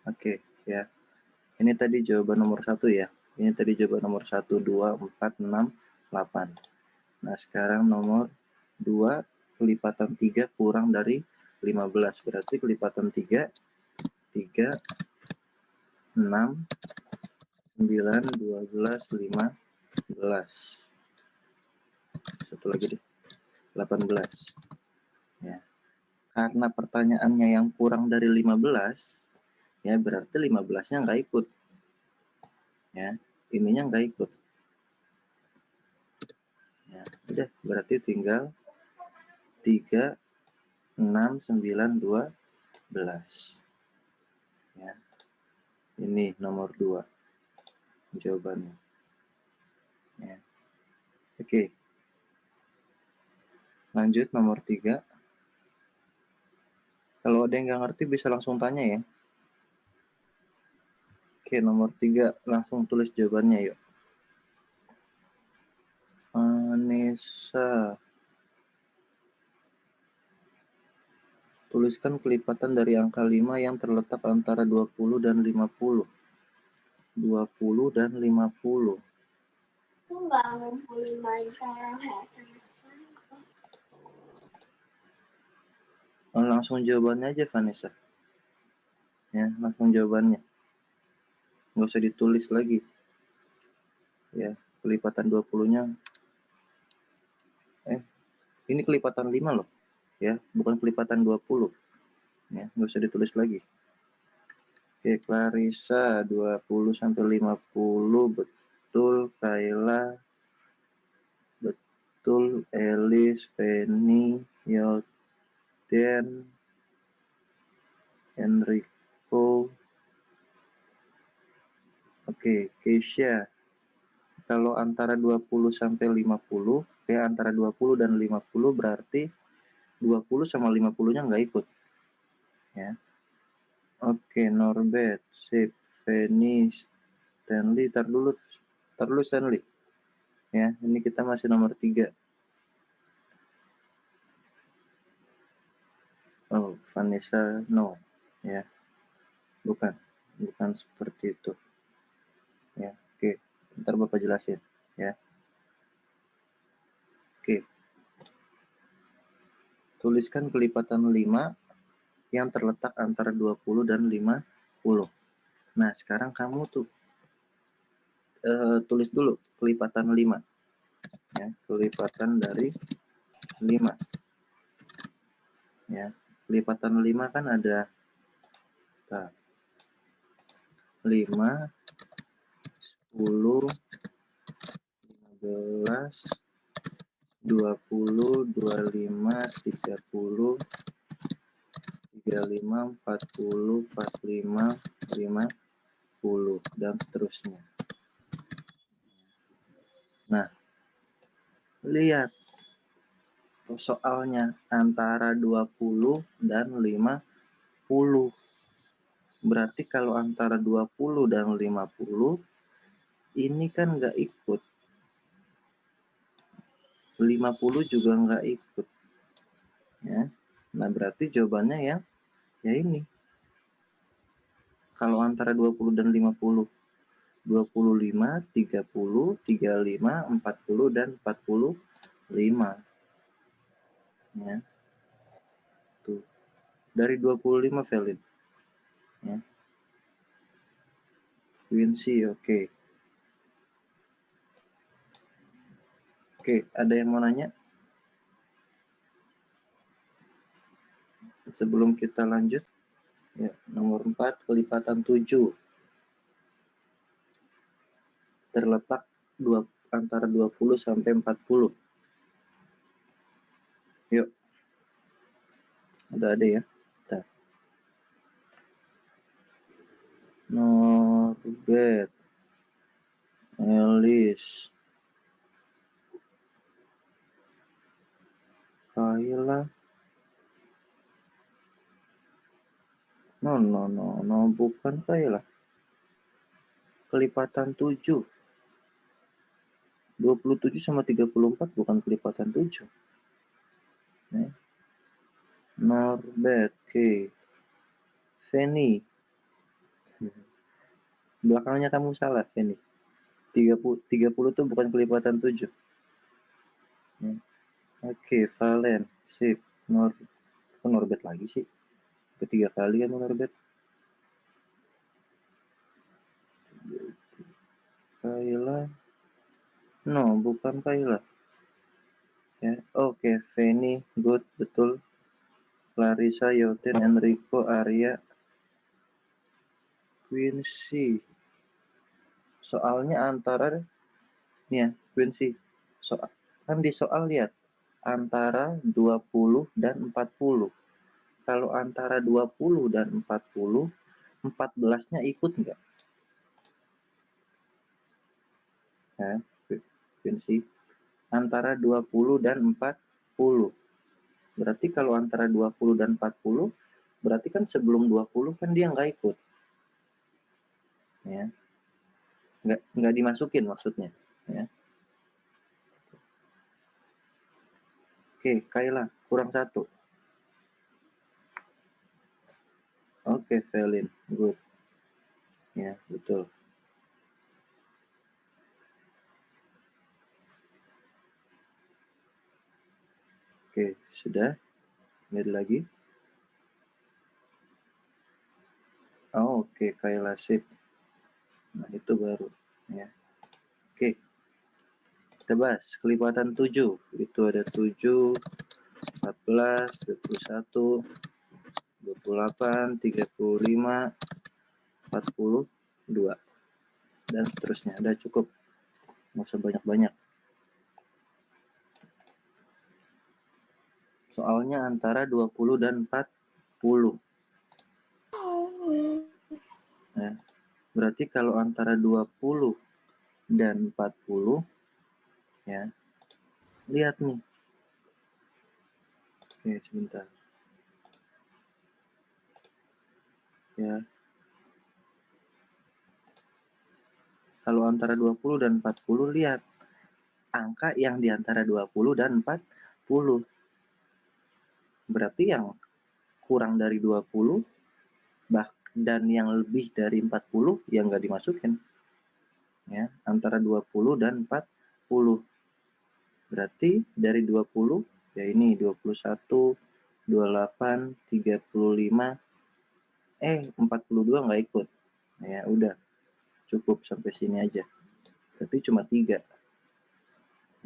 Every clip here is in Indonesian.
Oke, ya. Ini tadi jawaban nomor 1 ya. Ini tadi jawaban nomor 1, 2, 4, 6, 8. Nah, sekarang nomor 2, kelipatan 3 kurang dari 15. Berarti kelipatan 3, 3, 6, 9, 12, 15. Satu lagi deh, 18. Ya. Karena pertanyaannya yang kurang dari 15, ya berarti 15-nya nggak ikut. Ya, ininya nggak ikut. Ya, udah, berarti tinggal 3, 6, 9, 12. Ya, ini nomor 2 jawabannya. Ya. Oke, lanjut nomor 3. Kalau ada yang nggak ngerti bisa langsung tanya ya. Oke, nomor 3 langsung tulis jawabannya yuk. Anissa, tuliskan kelipatan dari angka 5 yang terletak antara 20 dan 50. 20 dan 50. Aku nggak ngumpulin main sama sekali. Langsung jawabannya aja Vanessa. Ya, langsung jawabannya. Nggak usah ditulis lagi. Ya, kelipatan 20-nya. Ini kelipatan 5 loh. Ya, bukan kelipatan 20. Ya, nggak usah ditulis lagi. Oke, Clarissa 20 sampai 50 betul, Kayla betul, Elis, Penny, Yoden, Enrico. Oke, Keisha. Kalau antara 20 sampai 50, ya antara 20 dan 50 berarti 20 sama 50-nya nggak ikut. Ya. Oke, Norbert, sip, Penny, Stanley, tar dulu Stanley. Ya, ini kita masih nomor 3. Oh, Vanessa, no. Ya, bukan seperti itu. Ya, oke. Ntar Bapak jelasin. Ya, oke. Tuliskan kelipatan 5 yang terletak antara 20 dan 50. Nah, sekarang kamu tuh tulis dulu kelipatan 5. Ya, kelipatan dari 5. Ya, kelipatan 5 kan ada 5, 10, 15, 20, 25, 30, 35, 40, 45, 50, dan seterusnya. Nah, lihat soalnya antara 20 dan 50. Berarti kalau antara 20 dan 50, ini kan nggak ikut. 50 juga nggak ikut. Ya. Nah, berarti jawabannya ya ini. Kalau antara 20 dan 50, 25, 30, 35, 40, dan 45. Ya. Tuh. Dari 25 valid. Ya. Quincy, oke. Oke, ada yang mau nanya? Sebelum kita lanjut. Ya, nomor 4, kelipatan 7. Terletak antara 20 sampai 40. Yuk. Ada ya. Bentar. Norbert, Elis, Kayla. No, bukan Kayla. Kelipatan 7. 27 sama 34 bukan kelipatan 7. Ya. Norbert, K. Fanny. Belakangnya kamu salah ini. 30 tuh bukan kelipatan 7. Oke, Valen, sip. Norbert lagi sih. Ketiga kali kamu Norbert. Kayla. No, bukan Kayla. Ya, oke, Feni, good, betul. Clarissa, Yoten, Enrico, Arya, Quincy. Soalnya antara nih ya, Quincy. Soal kan di soal lihat antara 20 dan 40. Kalau antara 20 dan 40, 14-nya ikut enggak? Ya, Quincy. Antara 20 dan 40. Berarti kalau antara 20 dan 40, berarti kan sebelum 20 kan dia nggak ikut. Ya. Nggak dimasukin maksudnya. Ya. Oke, Kayla, kurang 1. Oke, Velin, good. Ya, betul. Oke, sudah. Lihat lagi. Oh, oke, Kayla, sip. Nah, itu baru. Ya. Oke. Kita bahas kelipatan 7. Itu ada 7, 14, 21, 28, 35, 42. Dan seterusnya. Udah cukup. Nggak usah banyak-banyak. Soalnya antara 20 dan 40. Nah, berarti kalau antara 20 dan 40, ya, lihat nih. Oke, sebentar. Ya. Kalau antara 20 dan 40, lihat. Angka yang di antara 20 dan 40. Berarti yang kurang dari 20, dan yang lebih dari 40, yang nggak dimasukin. Ya, antara 20 dan 40. Berarti dari 20, ya ini 21, 28, 35, 42 nggak ikut. Ya udah, cukup sampai sini aja. Berarti cuma 3.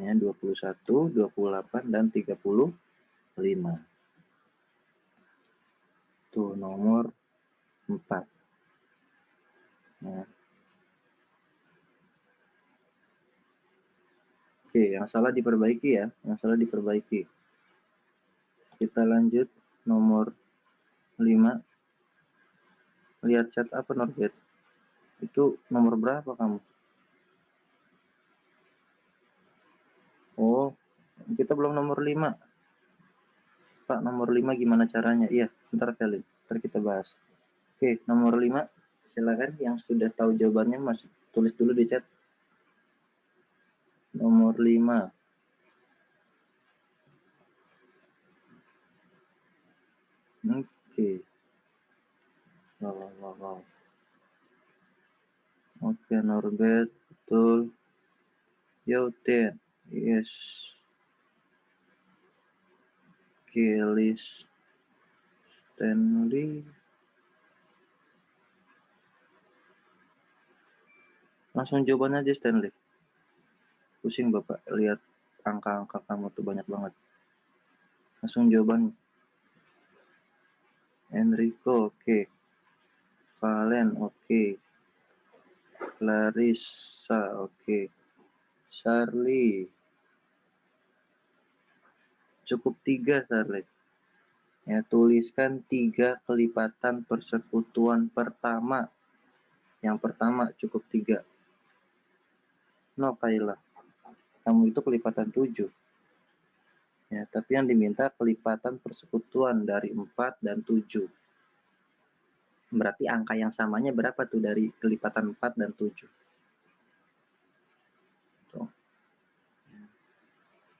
Ya, 21, 28, dan 35. Tuh nomor 4. Ya. Oke, yang salah diperbaiki ya. Yang salah diperbaiki. Kita lanjut nomor 5. Lihat chat apa Norbert? Itu nomor berapa kamu? Oh, kita belum nomor 5. Pak, nomor 5 gimana caranya? Iya, ntar kali. Ntar kita bahas. Oke, nomor 5. Silakan yang sudah tahu jawabannya masuk tulis dulu di chat. Nomor 5. Oke. Wow. Oke, Norbert, betul. Yoten, yes. Kelis, Stanley. Langsung jawaban aja Stanley. Pusing Bapak lihat angka-angka kamu tuh banyak banget. Langsung jawaban. Enrico, oke. Valen, oke. Clarissa, oke. Charlie. Cukup 3, Charlie. Ya, tuliskan 3 kelipatan persekutuan pertama. Yang pertama cukup 3. No, Kayla. Kamu itu kelipatan 7. Ya, tapi yang diminta kelipatan persekutuan dari 4 dan 7. Berarti angka yang samanya berapa tuh dari kelipatan 4 dan 7? Tuh.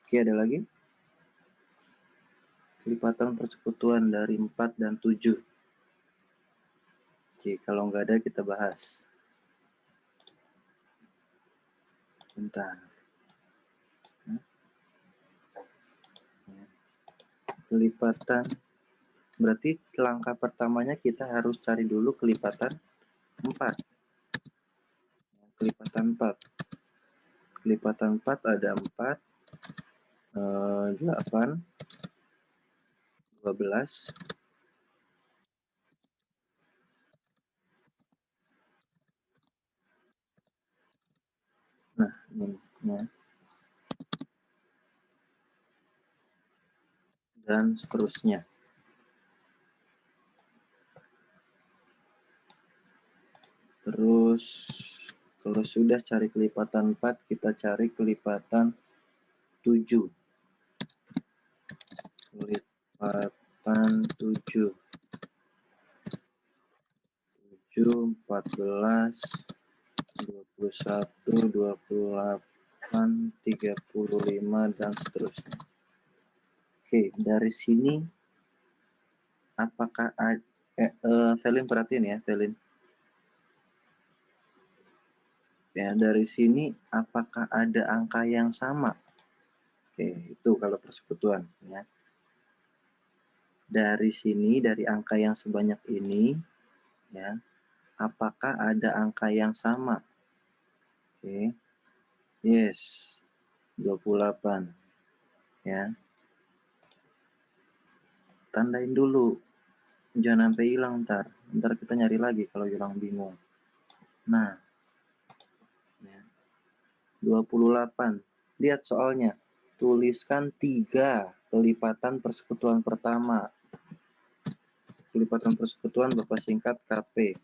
Oke, ada lagi? Kelipatan persekutuan dari 4 dan 7. Oke, kalau nggak ada kita bahas. Bentar. Kelipatan. Berarti langkah pertamanya kita harus cari dulu kelipatan 4. Kelipatan 4. Kelipatan 4 ada 4, 8, 12, nah ini ya. Dan seterusnya. Terus kalau sudah cari kelipatan 4, kita cari kelipatan 7. Kelipatan 7. 7, 14, 21, 28, 35, dan seterusnya. Oke, dari sini apakah Velin perhatiin ya, Velin. Ya, dari sini apakah ada angka yang sama? Oke, itu kalau persekutuan ya. Dari sini, dari angka yang sebanyak ini ya, apakah ada angka yang sama? Oke. Yes. 28 ya. Tandain dulu. Jangan sampai hilang ntar. Ntar kita nyari lagi kalau hilang bingung. Nah. Ya. 28. Lihat soalnya. Tuliskan 3 kelipatan persekutuan pertama. Kelipatan persekutuan Bapak singkat KP.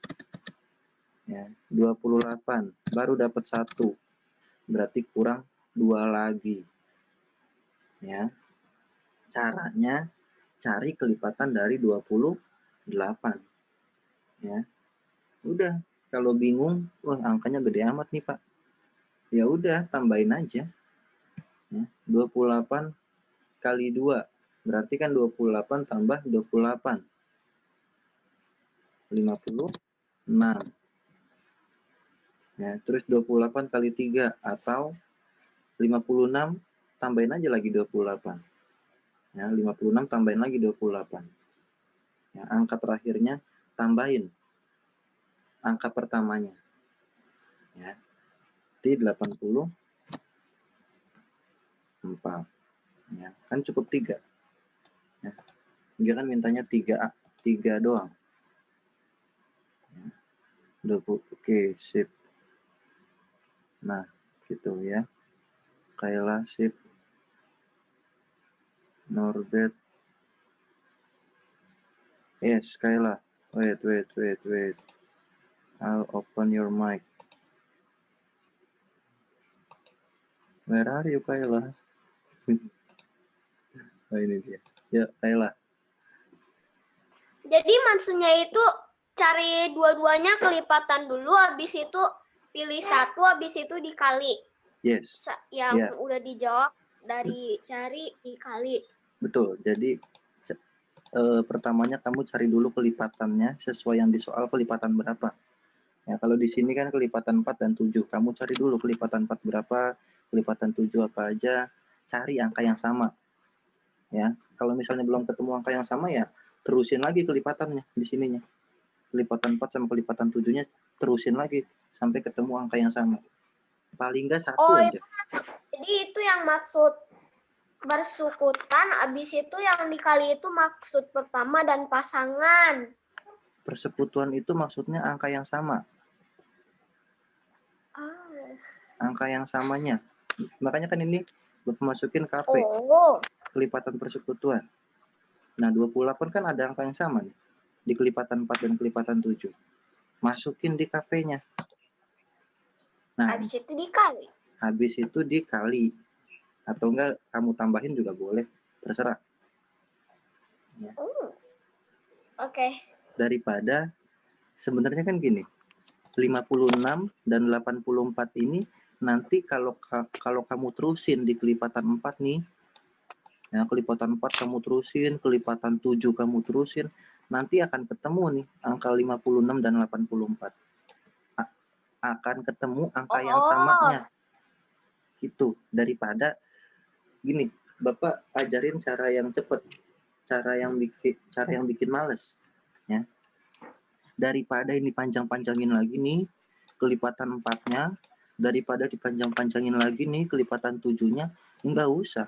Ya, 28. Baru dapat 1. Berarti kurang 2 lagi. Ya. Caranya cari kelipatan dari 28. Ya. Udah, kalau bingung, wah angkanya gede amat nih, Pak. Ya udah, tambahin aja. Ya, 28 kali 2. Berarti kan 28 tambah 28. 56. Ya, terus 28 kali 3 atau 56 tambahin aja lagi 28. Ya, 56 tambahin lagi 28. Ya, angka terakhirnya tambahin angka pertamanya. Ya. Di 84. Ya, kan cukup 3. Ya. Dia kan mintanya 3 doang. Ya. Oke, sip. Nah, gitu ya. Kayla, sip. Norbert. Yes, Kayla. Wait. I'll open your mic. Where are you, Kayla? Oh, ini dia. Ya, Kayla. Jadi maksudnya itu cari dua-duanya kelipatan dulu, habis itu pilih satu, habis itu dikali. Yes. Yang udah dijawab dari cari dikali. Betul. Jadi pertamanya kamu cari dulu kelipatannya sesuai yang di soal kelipatan berapa. Ya, kalau di sini kan kelipatan 4 dan 7. Kamu cari dulu kelipatan 4 berapa, kelipatan 7 apa aja, cari angka yang sama. Ya, kalau misalnya belum ketemu angka yang sama ya terusin lagi kelipatannya di sininya. Kelipatan 4 sama kelipatan 7-nya terusin lagi sampai ketemu angka yang sama. Paling enggak 1 aja. Jadi itu yang maksud bersekutan, habis itu yang dikali itu maksud pertama dan pasangan. Persekutuan itu maksudnya angka yang sama. Angka yang samanya. Makanya kan ini Bapak masukin KP. Kelipatan persekutuan. Nah, 28 kan ada angka yang sama nih. Di kelipatan 4 dan kelipatan 7. Masukin di KP-nya. Nah, habis itu dikali. Habis itu dikali. Atau enggak kamu tambahin juga boleh, terserah. Ya. Oke. Daripada sebenarnya kan gini, 56 dan 84 ini nanti kalau kamu terusin di kelipatan 4 nih, ya kelipatan 4 kamu terusin, kelipatan 7 kamu terusin, nanti akan ketemu nih angka 56 dan 84. Akan ketemu angka yang samanya. Gitu. Daripada gini, Bapak ajarin cara yang cepat, cara yang bikin males, ya. Daripada ini panjang-panjangin lagi nih kelipatan 4-nya, daripada dipanjang-panjangin lagi nih kelipatan 7-nya, enggak usah.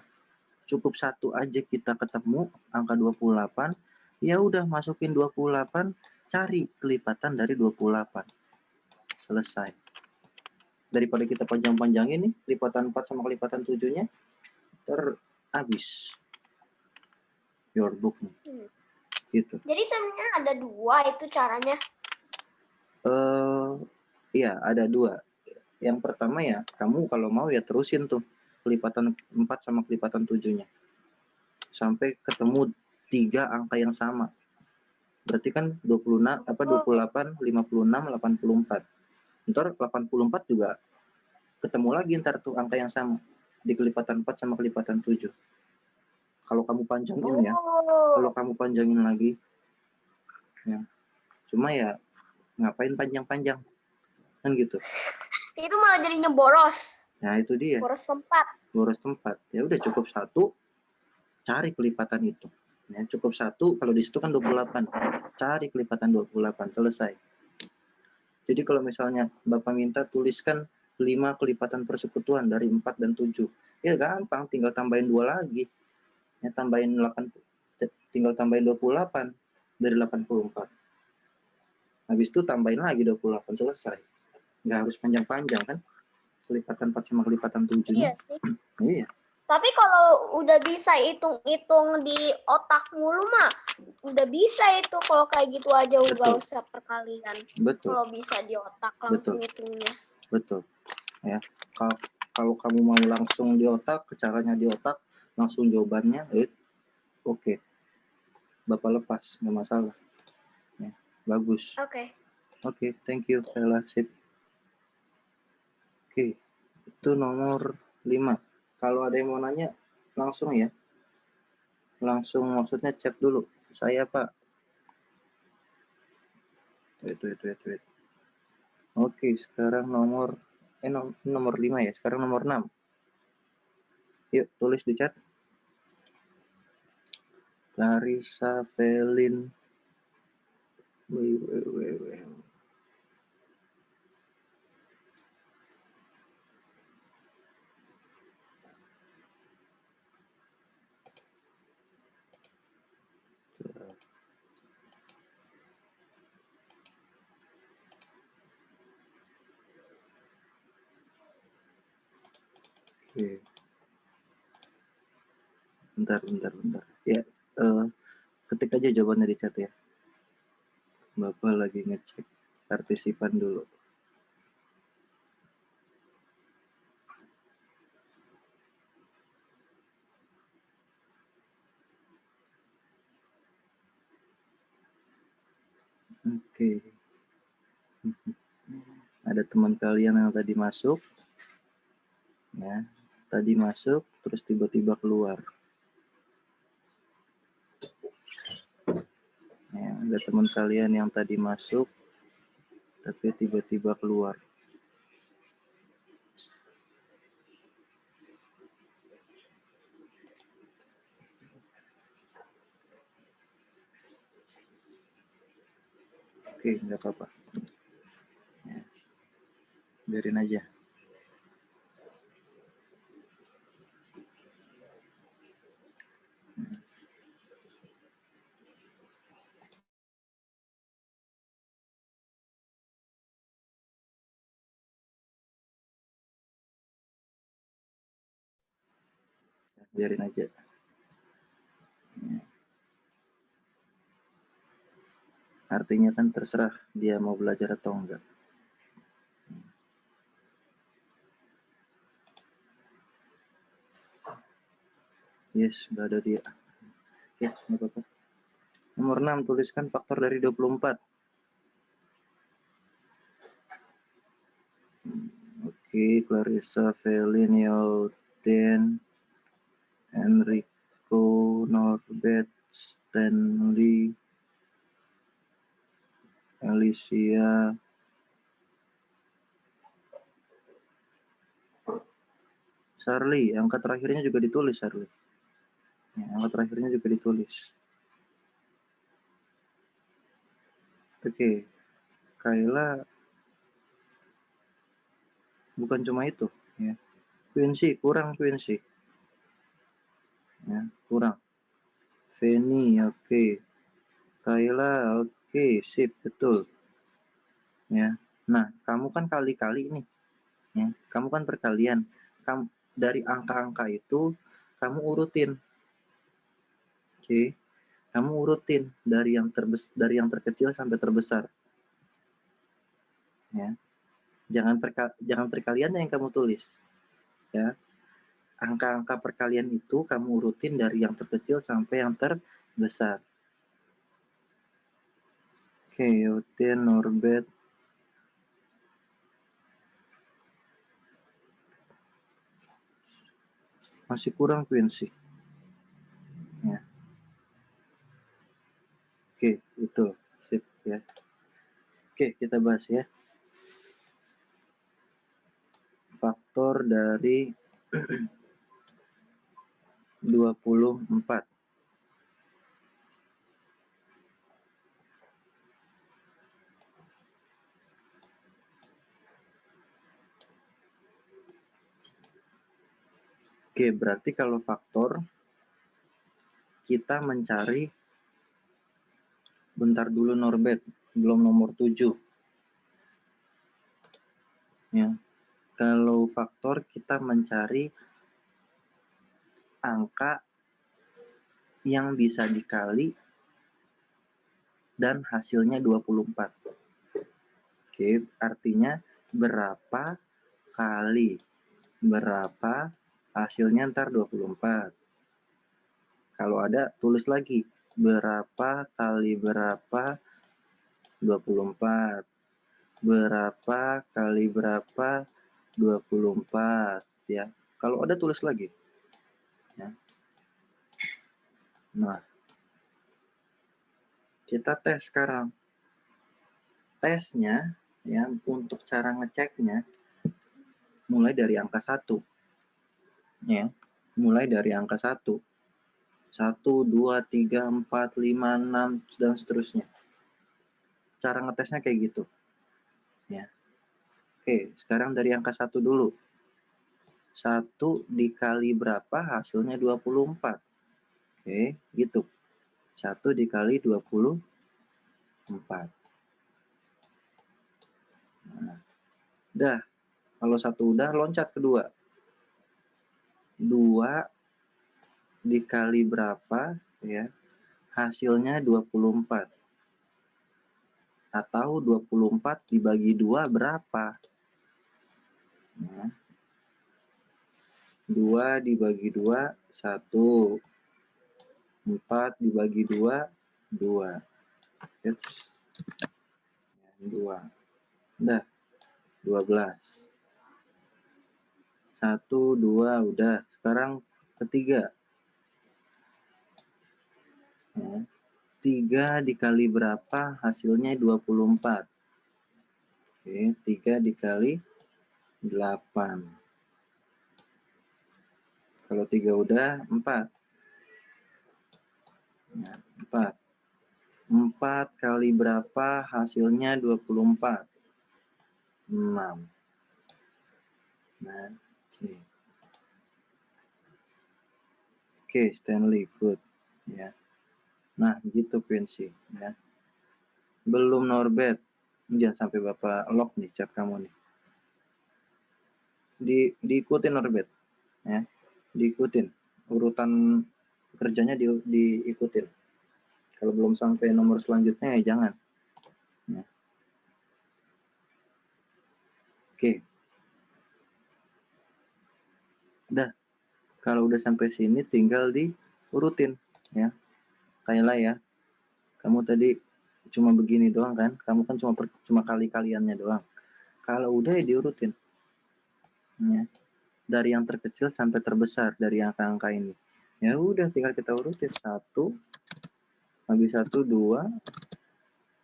Cukup satu aja kita ketemu angka 28, ya udah masukin 28, cari kelipatan dari 28. Selesai. Daripada kita panjang-panjangin nih kelipatan 4 sama kelipatan 7-nya, habis your book nih. Gitu. Jadi sebenarnya ada dua itu caranya. Iya, ada dua. Yang pertama ya, kamu kalau mau ya terusin tuh kelipatan 4 sama kelipatan 7-nya. Sampai ketemu 3 angka yang sama. Berarti kan 28, 56, 84. Ntar 84 juga ketemu lagi ntar tuh angka yang sama. Di kelipatan 4 sama kelipatan 7. Kalau kamu panjangin ya. Kalau kamu panjangin lagi. Ya. Cuma ya ngapain panjang-panjang. Kan gitu. Itu malah jadinya boros. Nah itu dia. Boros tempat. Boros tempat. Ya udah cukup satu, cari kelipatan itu. Ya, cukup satu, kalau di situ kan 28. Cari kelipatan 28, selesai. Jadi kalau misalnya Bapak minta tuliskan 5 kelipatan persekutuan dari 4 dan 7. Ya gampang, tinggal tambahin 2 lagi. Ya, tinggal tambahin 28 dari 84. Habis itu tambahin lagi 28, selesai. Nggak harus panjang-panjang kan? Kelipatan 4 sama kelipatan 7-nya. Iya sih. Iya. Tapi kalau udah bisa hitung-hitung di otak mulu mah, udah bisa itu kalau kayak gitu aja nggak usah perkalian. Betul. Kalau bisa di otak langsung hitungnya. Betul. Ya. Kalau kamu mau langsung di otak, caranya di otak, langsung jawabannya, oke. Bapak lepas, nggak masalah. Ya, bagus. Oke, thank you, Vela. Sip. Oke, itu nomor 5. Kalau ada yang mau nanya, langsung ya. Langsung maksudnya chat dulu. Saya Pak. Wait. Oke, sekarang nomor 5 ya. Sekarang nomor 6. Yuk, tulis di chat. Larissa Velin. Wait. Oke. Bentar. Ya, ketik aja jawabannya di chat ya. Bapak lagi ngecek partisipan dulu. Oke. Ada teman kalian yang tadi masuk. Ya, tadi masuk terus tiba-tiba keluar. Ya, ada teman kalian yang tadi masuk tapi tiba-tiba keluar. Oke, nggak apa-apa. Ya, biarin aja. Biarin aja. Ya. Artinya kan terserah dia mau belajar atau enggak. Yes, nggak ada dia. Oke, nggak apa-apa. Nomor 6, tuliskan faktor dari 24. Oke, Clarissa, Velin, Yoden, Enrico, Norbert, Stanley, Alicia, Charlie, angka terakhirnya juga ditulis, Charlie. Ya, angka terakhirnya juga ditulis. Oke, Kayla, bukan cuma itu, ya. Quincy, kurang Quincy. Ya, kurang. Feni, oke. Kayla, oke, sip, betul. Ya. Nah, kamu kan kali-kali nih. Ya, kamu kan perkalian. Kamu dari angka-angka itu kamu urutin. Oke. Kamu urutin dari yang terkecil sampai terbesar. Ya. Jangan perkaliannya yang kamu tulis. Ya. Angka-angka perkalian itu kamu urutin dari yang terkecil sampai yang terbesar. Oke, Yotin, Norbert. Masih kurang Quincy. Ya. Oke, itu. Sip ya. Oke, kita bahas ya. Faktor dari 24. Oke, berarti kalau faktor kita mencari, bentar dulu Norbert, belum nomor 7. Ya. Kalau faktor kita mencari angka yang bisa dikali dan hasilnya 24. Oke, artinya berapa kali berapa hasilnya ntar 24. Kalau ada tulis lagi berapa kali berapa 24. Berapa kali berapa 24 ya. Kalau ada tulis lagi. Ya. Nah, kita tes sekarang. Tesnya ya, untuk cara ngeceknya mulai dari angka 1. Ya. Mulai dari angka 1. 1, 2, 3, 4, 5, 6 dan seterusnya. Cara ngetesnya kayak gitu. Ya. Oke, sekarang dari angka 1 dulu. 1 dikali berapa hasilnya 24. Oke, gitu. 1 dikali 24. Nah, udah. Kalau 1 udah, loncat ke 2. 2 dikali berapa ya? Hasilnya 24. Atau 24 dibagi 2 berapa? Nah, 2 dibagi 2, 1. 4 dibagi 2, 2. 2. Udah, 12. 1, 2, udah. Sekarang ketiga. 3 dikali berapa hasilnya 24. Oke, 3 dikali 8. Kalau 3 udah, 4. Nah, 4. 4 kali berapa hasilnya 24. 6. Nah, oke, Stanley, good. Ya. Nah, gitu Quincy. Ya. Belum Norbert. Jangan sampai Bapak lock nih chat kamu nih. Diikutin Norbert. Ya. Diikutin. Urutan kerjanya diikutin. Kalau belum sampai nomor selanjutnya ya jangan. Ya. Oke. Udah. Kalau udah sampai sini tinggal diurutin ya. Kayaklah ya. Kamu tadi cuma begini doang kan? Kamu kan cuma kali-kaliannya doang. Kalau udah ya diurutin. Ya. Dari yang terkecil sampai terbesar dari angka-angka ini. Ya udah tinggal kita urutin 1 habis 1 2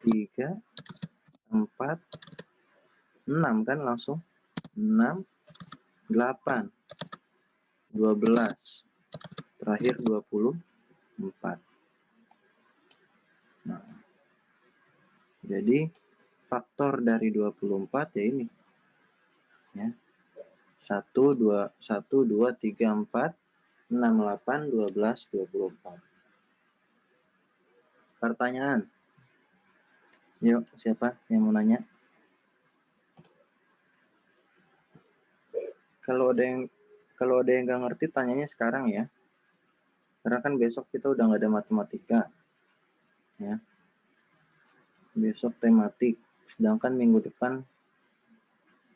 3 4, 6 kan langsung. 6, 8, 12, terakhir 24. Nah, jadi faktor dari 24 ya ini. Ya. 1, 2, 3, 4, 6, 8, 12, 24. Pertanyaan. Yuk, siapa yang mau nanya? Kalau ada yang nggak ngerti, tanyanya sekarang ya. Karena kan besok kita udah nggak ada matematika. Ya. Besok tematik. Sedangkan minggu depan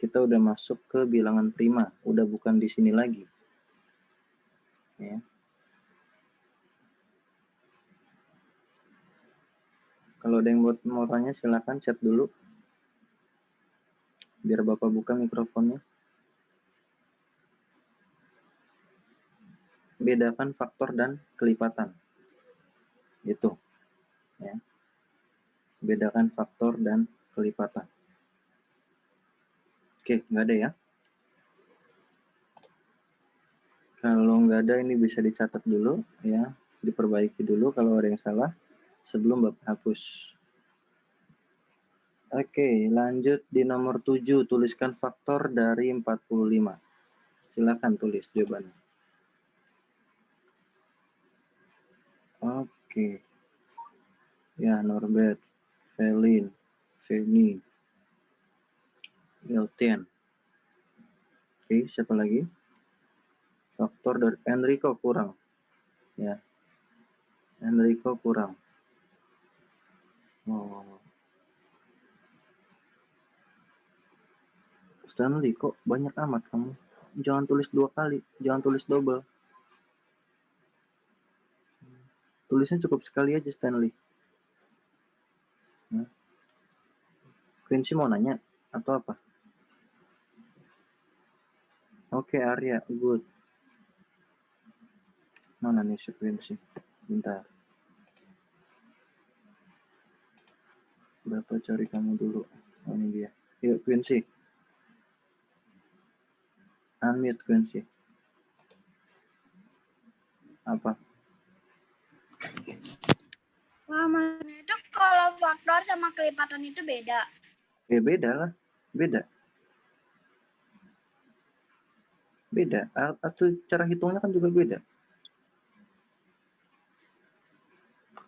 kita udah masuk ke bilangan prima. Udah bukan di sini lagi. Ya. Kalau ada yang mau tanya, silakan chat dulu. Biar Bapak buka mikrofonnya. Bedakan faktor dan kelipatan. Itu. Ya. Bedakan faktor dan kelipatan. Oke, nggak ada ya? Kalau nggak ada, ini bisa dicatat dulu, ya. Diperbaiki dulu kalau ada yang salah sebelum Bapak hapus. Oke, lanjut di nomor 7. Tuliskan faktor dari 45. Silakan tulis jawabannya. Oke. Ya, Norbert, Felin, Feni, Yeltian. Oke, siapa lagi? Faktor dari Enrico kurang. Ya. Enrico kurang. Oh. Stanley, kok banyak amat kamu? Jangan tulis 2 kali, jangan tulis double. Tulisnya cukup sekali aja, Stanley. Ya. Quincy mau nanya atau apa? Oke, Arya, good. Mana nih si Quincy? Bentar. Bapak cari kamu dulu. Oh, ini dia. Yuk, Quincy. Unmute, Quincy. Apa? Itu kalau faktor sama kelipatan itu beda. Beda lah. Beda. Beda. Atau cara hitungnya kan juga beda.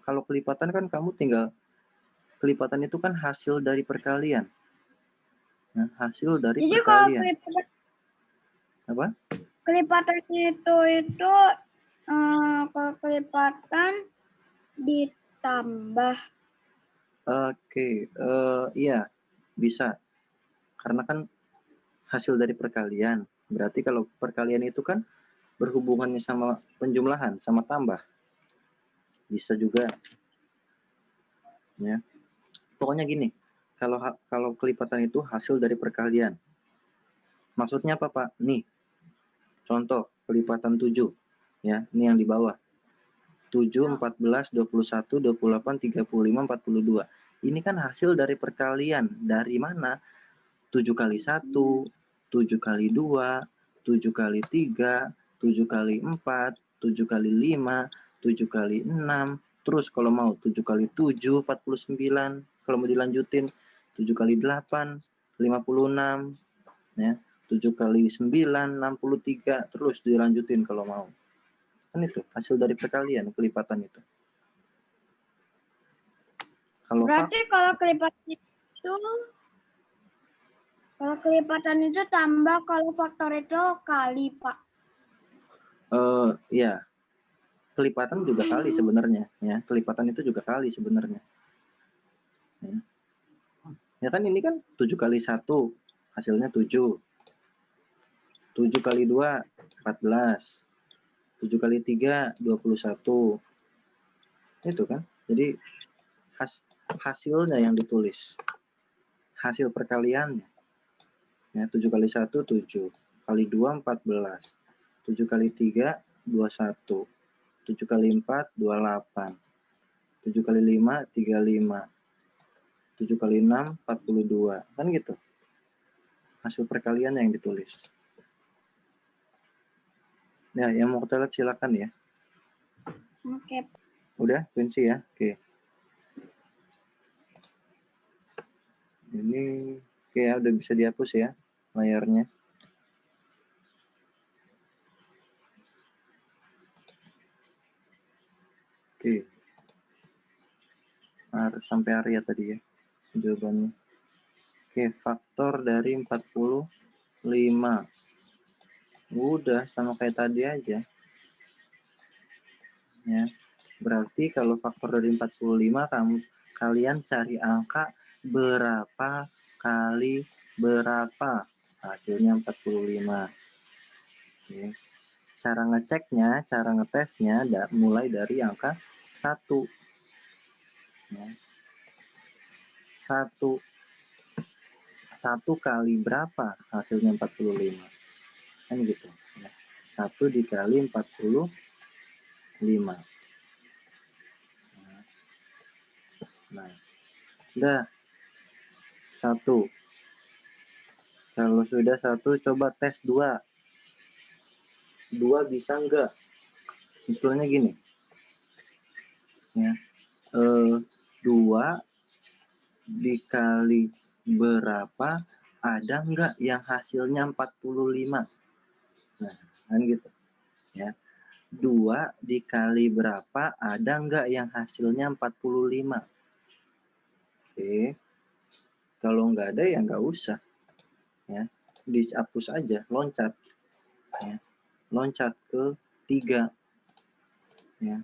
Kalau kelipatan kan kamu tinggal, kelipatan itu kan hasil dari perkalian. Nah, hasil dari Jadi perkalian. kalau kelipatan, Apa? kelipatan itu kalau kelipatan ditambah. Oke, iya, bisa. Karena kan hasil dari perkalian. Berarti kalau perkalian itu kan berhubungannya sama penjumlahan, sama tambah. Bisa juga. Ya. Pokoknya gini, kalau kelipatan itu hasil dari perkalian. Maksudnya apa, Pak? Nih, contoh kelipatan 7. Ya, ini yang di bawah. 7, 14, 21, 28, 35, 42. Ini kan hasil dari perkalian. Dari mana? 7 kali 1, 7 kali 2, 7 kali 3, 7 kali 4, 7 kali 5, 7 kali 6. Terus kalau mau 7 kali 7, 49. Kalau mau dilanjutin 7 kali 8, 56. Ya. 7 kali 9, 63. Terus dilanjutin kalau mau. Kan itu hasil dari perkalian, kelipatan itu. Berarti kalau kelipatan itu tambah, kalau faktor itu kali, Pak. Ya, kelipatan juga kali sebenarnya. Ya, kelipatan itu juga kali sebenarnya. Ya kan ini kan 7 kali 1 hasilnya 7. 7 kali 2 14. 7 kali 3 21. Itu kan. Jadi hasilnya yang ditulis. Hasil perkaliannya. Ya, 7 kali 1 7. Kali 2 14. 7 kali 3 21. 7 kali 4 28. 7 kali 5 35. 7 kali 6, 42. Kan gitu. Hasil perkalian yang ditulis. Ya, yang mau kita lihat silakan ya. Oke. Udah, Quincy ya? Oke. Ini kayak udah bisa dihapus ya layarnya. Oke. Harus sampai area tadi ya jawabannya. Oke, faktor dari 45. Udah sama kayak tadi aja. Ya. Berarti kalau faktor dari 45 kalian cari angka berapa kali berapa. Hasilnya 45. Oke. Cara ngeceknya, cara ngetesnya mulai dari angka 1. Ya. 1 kali berapa hasilnya 45. Kan gitu ya. 1 dikali 45. Nah, udah 1. Kalau sudah 1, coba tes 2. 2 bisa enggak? Istilahnya gini. Ya. 2 dikali berapa, ada enggak yang hasilnya 45? Nah, kan gitu. Ya. 2 dikali berapa, ada enggak yang hasilnya 45? Oke. Kalau enggak ada ya enggak usah. Ya. Dihapus aja, loncat. Ya. Loncat ke 3. Ya.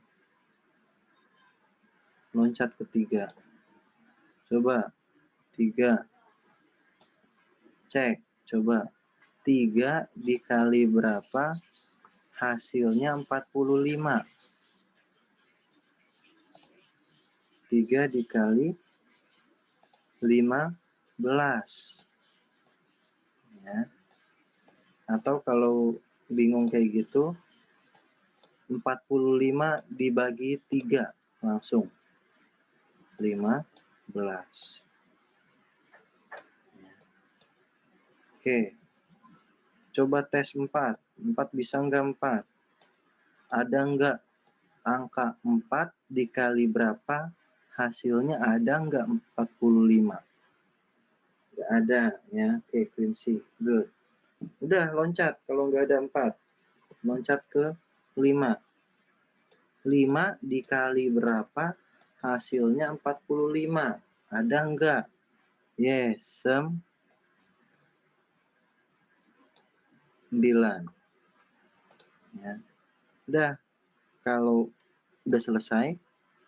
Loncat ke 3. Coba 3. Cek, coba 3 dikali berapa hasilnya 45. 3 dikali 15. Ya. Atau kalau bingung kayak gitu, 45 dibagi 3 langsung 15. Oke. Coba tes 4. 4 bisa enggak 4? Ada enggak angka 4 dikali berapa hasilnya ada enggak 45? Enggak ada ya. Oke, Quincy. Good. Udah loncat kalau enggak ada 4. Loncat ke 5. 5 dikali berapa hasilnya 45? Ada enggak? Yes, 9. Ya. Udah, kalau udah selesai,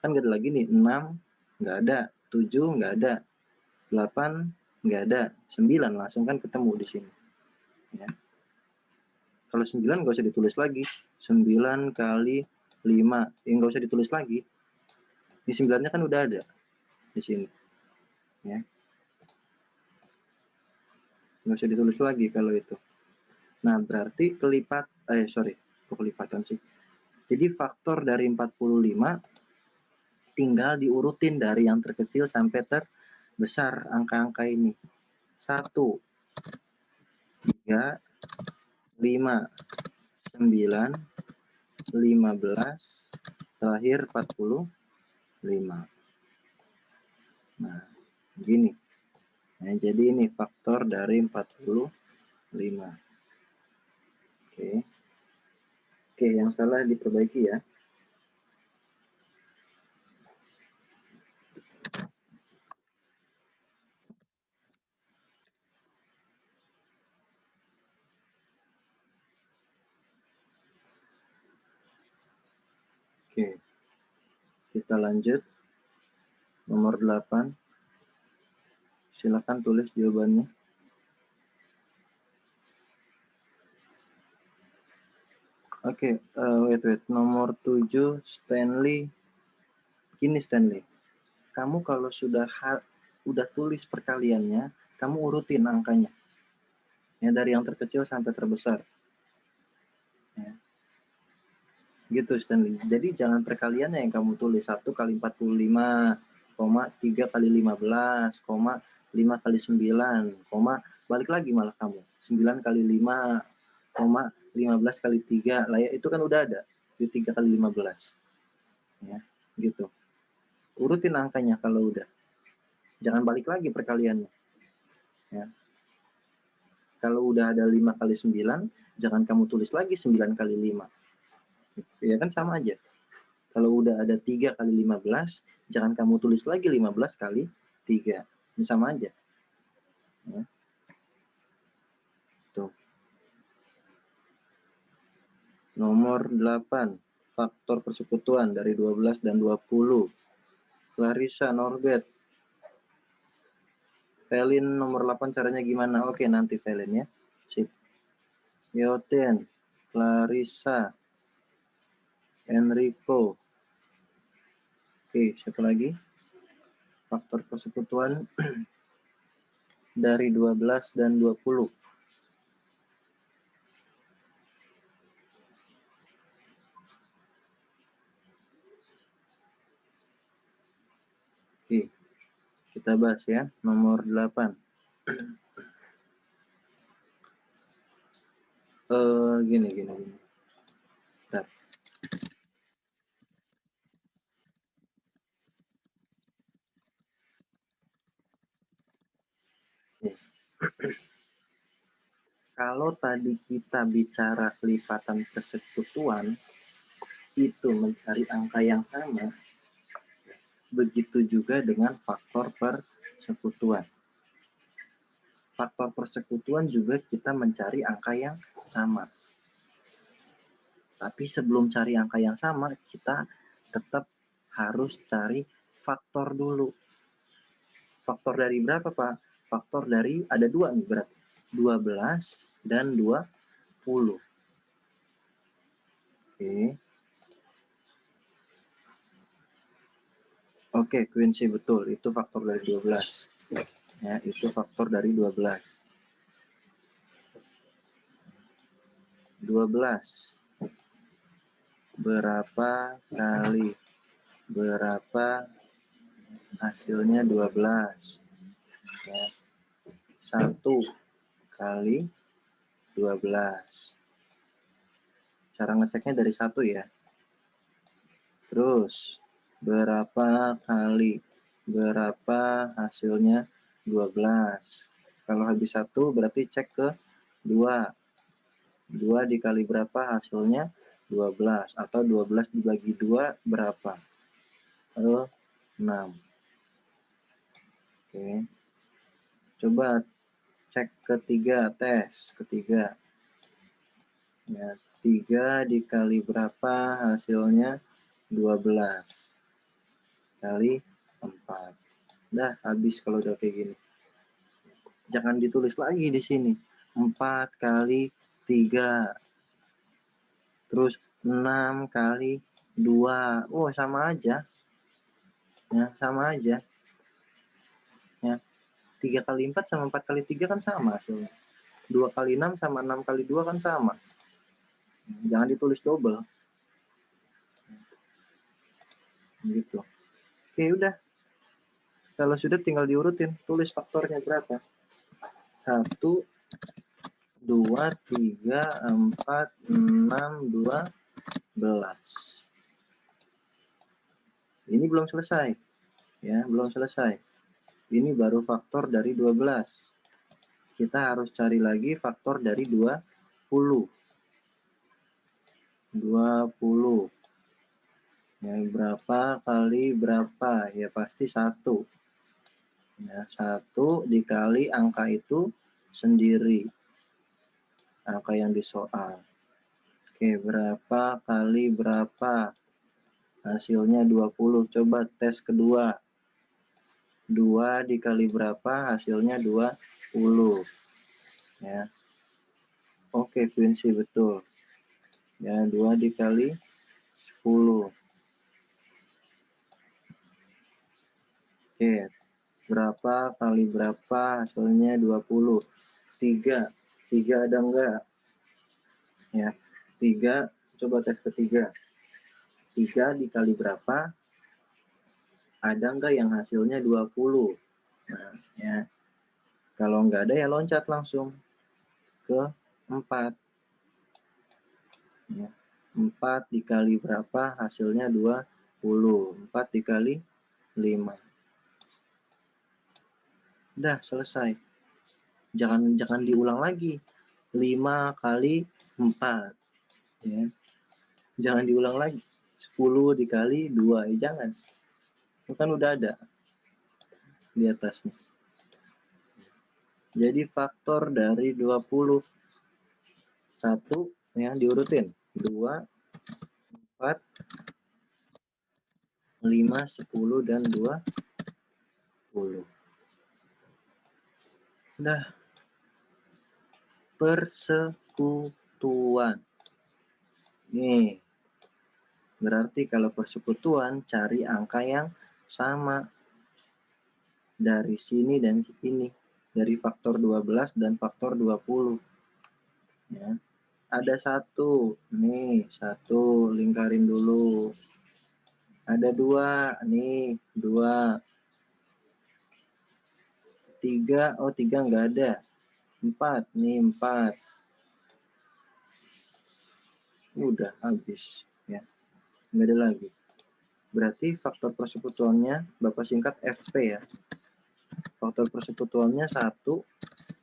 kan nggak ada lagi nih. 6 nggak ada, 7 nggak ada, 8 nggak ada, 9 langsung kan ketemu di sini. Ya. Kalau 9 nggak usah ditulis lagi. 9 kali 5, nggak usah ditulis lagi. Di 9-nya kan udah ada di sini. Ya. Nggak usah ditulis lagi kalau itu. Nah, berarti kelipatan sih. Jadi faktor dari 45 tinggal diurutin dari yang terkecil sampai terbesar angka-angka ini. 1, 3, 5, 9, 15, terakhir 45. Nah, begini. Nah, jadi ini faktor dari 45. Oke. Oke, yang salah diperbaiki ya. Oke. Kita lanjut. Nomor 8. Silakan tulis jawabannya. Oke, wait. Nomor 7, Stanley. Gini Stanley, kamu kalau sudah tulis perkaliannya, kamu urutin angkanya. Ya, dari yang terkecil sampai terbesar. Ya. Gitu Stanley. Jadi jangan perkaliannya yang kamu tulis 1 kali 45. 3 kali 15, 5 kali 9, balik lagi malah kamu. 9 kali 5, 15 kali 3. Lah ya, itu kan udah ada di 3 kali 15. Ya, gitu. Urutin angkanya kalau udah. Jangan balik lagi perkaliannya. Ya. Kalau udah ada 5 kali 9, jangan kamu tulis lagi 9 kali 5. Ya kan sama aja. Kalau udah ada 3 kali 15, jangan kamu tulis lagi 15 kali 3. Ini sama aja. Ya. Tuh. Nomor 8. Faktor persekutuan dari 12 dan 20. Clarissa, Norbert. Velin nomor 8 caranya gimana? Oke, nanti Velin ya. Sip. Yoten, Clarissa, Enrico. Oke, siapa lagi? Faktor persekutuan dari 12 dan 20. Oke, kita bahas ya, nomor 8. Gini. Bentar. Kalau tadi kita bicara kelipatan persekutuan, itu mencari angka yang sama, begitu juga dengan faktor persekutuan. Faktor persekutuan juga kita mencari angka yang sama. Tapi sebelum cari angka yang sama, kita tetap harus cari faktor dulu. Faktor dari berapa, Pak? Faktor dari, ada 2 nih berarti. 12 dan 20. Oke, Quincy betul. Itu faktor dari 12. Ya, itu faktor dari 12. 12. Berapa kali berapa hasilnya 12. Ya. 1 kali 12. Cara ngeceknya dari 1 ya. Terus, berapa kali berapa hasilnya 12. Kalau habis 1 berarti cek ke 2. 2 dikali berapa hasilnya 12. Atau 12 dibagi 2 berapa? 6. Oke. Coba cek ketiga, tes ketiga. Ya, 3 dikali berapa hasilnya 12 kali 4. Dah habis kalau udah kayak gini. Jangan ditulis lagi di sini. 4 kali 3. Terus 6 kali 2. Oh, sama aja. Ya, sama aja. Ya. 3 kali 4 sama 4 kali 3 kan sama hasilnya. 2 kali 6 sama 6 kali 2 kan sama. Jangan ditulis double. Gitu. Oke, udah. Kalau sudah tinggal diurutin. Tulis faktornya berapa. 1, 2, 3, 4, 6, 12. Ini belum selesai. Ya, belum selesai. Ini baru faktor dari 12. Kita harus cari lagi faktor dari 20. 20. Ya, berapa kali berapa? Ya pasti 1. Ya, 1 dikali angka itu sendiri. Angka yang di soal. Oke, berapa kali berapa? Hasilnya 20. Coba tes kedua. 2 dikali berapa? Hasilnya 20. Ya. Oke, Quincy betul. Ya, 2 dikali 10. Oke, berapa kali berapa hasilnya 20. 3 ada enggak? Ya, 3, coba tes ketiga. 3 dikali berapa ada nggak yang hasilnya 20? Nah, ya. Kalau nggak ada ya loncat langsung ke 4. Ya. 4 dikali berapa hasilnya 20. 4 dikali 5. Udah selesai. Jangan diulang lagi. 5 kali 4. Ya. Jangan diulang lagi. 10 dikali 2. Jangan. Itu kan udah ada di atasnya. Jadi faktor dari 21 ya diurutin. 2, 4, 5, 10, dan 20. Udah. Persekutuan. Nih. Berarti kalau persekutuan cari angka yang sama. Dari sini dan sini. Dari faktor 12 dan faktor 20. Ya. Ada 1. Nih, 1 lingkarin dulu. Ada 2. Nih, 2. 3. Oh, 3 nggak ada. 4. Nih, 4. Udah habis. Ya. Nggak ada lagi. Berarti faktor persekutuannya, Bapak singkat FP ya. Faktor persekutuannya 1,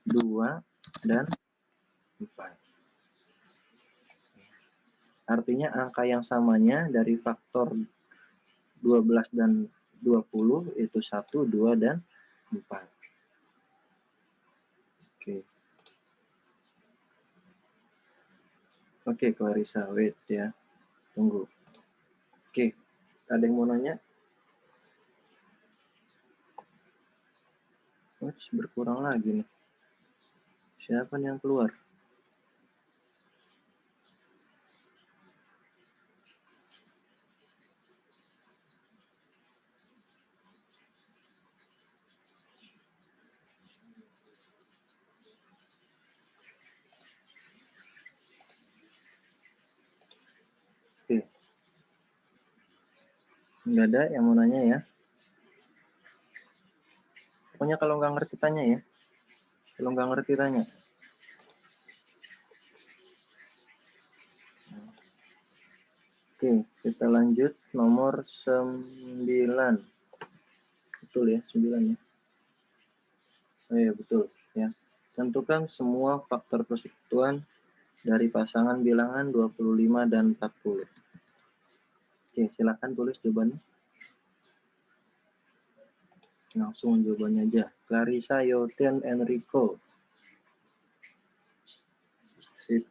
2, dan 4. Artinya angka yang samanya dari faktor 12 dan 20 itu 1, 2, dan 4. Oke. Oke, Clarissa, wait ya. Tunggu. Oke, ada yang mau nanya? Ups, berkurang lagi nih. Siapa nih yang keluar? Oke. Nggak ada yang mau nanya ya? Pokoknya kalau nggak ngerti tanya ya. Kalau nggak ngerti tanya. Oke, kita lanjut nomor 9. Betul ya, 9 ya. Oh iya, betul ya. Tentukan semua faktor persekutuan dari pasangan bilangan 25 dan 40. Oke, silakan tulis jawabannya. Langsung jawabannya aja. Clarissa, Yoten, Enrico. Sip.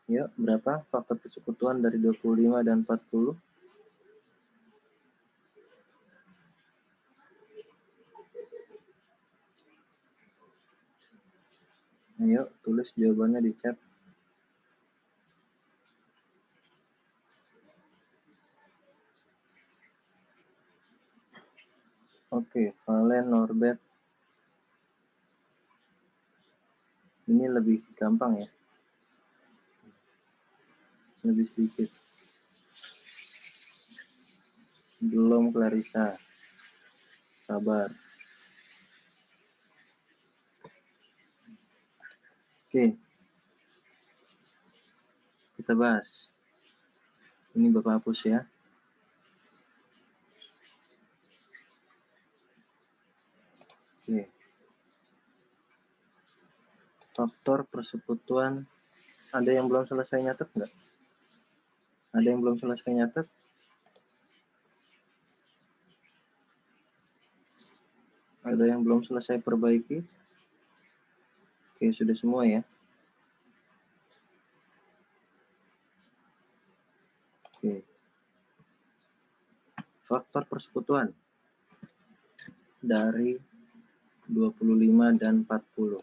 Yuk, berapa faktor persekutuan dari 25 dan 40? Ayo, tulis jawabannya di chat. Oke, Valen, Norbert. Ini lebih gampang ya. Lebih sedikit. Belum, Clarissa. Sabar. Oke. Kita bahas. Ini Bapak hapus ya. Oke. Faktor persekutuan. Ada yang belum selesai nyatet nggak? Ada yang belum selesai nyatet? Ada yang belum selesai perbaiki? Oke, sudah semua ya. Oke. Faktor persekutuan dari 25 dan 40.